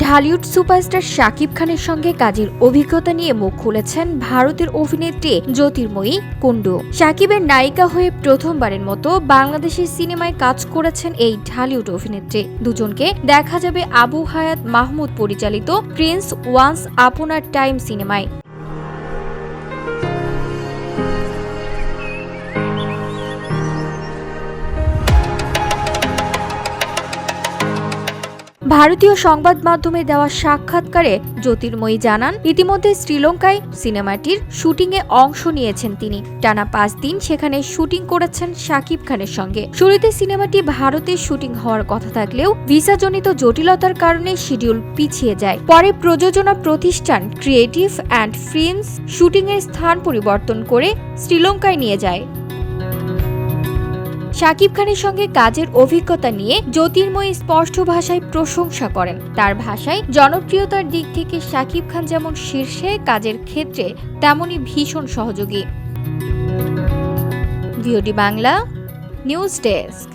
Dhallywood superstar Shakib খানের সঙ্গে কাজের অভিজ্ঞতা নিয়ে মুখ খুলেছেন ভারতের অভিনেত্রী জ্যোতির্ময়ী কুন্ডু। শাকিবের নায়িকা হয়ে প্রথমবারের মতো বাংলাদেশের সিনেমায় কাজ করেছেন এই ঢালিউড অভিনেত্রী। দুজনকে দেখা যাবে আবু হায়াত মাহমুদ পরিচালিত প্রিন্স ওয়ান্স আপন আ টাইম সিনেমায়। ভারতীয় সংবাদ মাধ্যমে দেওয়া সাক্ষাৎকারে জ্যোতির্ময়ী জানান, ইতিমধ্যে শ্রীলঙ্কায় সিনেমাটির শুটিংয়ে অংশ নিয়েছেন তিনি। টানা ৫ দিন সেখানে শুটিং করেছেন শাকিব খানের সঙ্গে। শুরুতে সিনেমাটি ভারতে শুটিং হওয়ার কথা থাকলেও ভিসাজনিত জটিলতার কারণে শিডিউল পিছিয়ে যায়। পরে প্রযোজনা প্রতিষ্ঠান ক্রিয়েটিভ অ্যান্ড ফিল্মস শুটিংয়ের স্থান পরিবর্তন করে শ্রীলঙ্কায় নিয়ে যায়। শাকিব খানের সঙ্গে কাজের অভিজ্ঞতা নিয়ে জ্যোতির্ময়ী স্পষ্ট ভাষায় প্রশংসা করেন। তার ভাষায় জনপ্রিয়তার দিক থেকে শাকিব খান যেমন শীর্ষে, কাজের ক্ষেত্রে তেমনই ভীষণ সহযোগী। VOD Bangla news desk.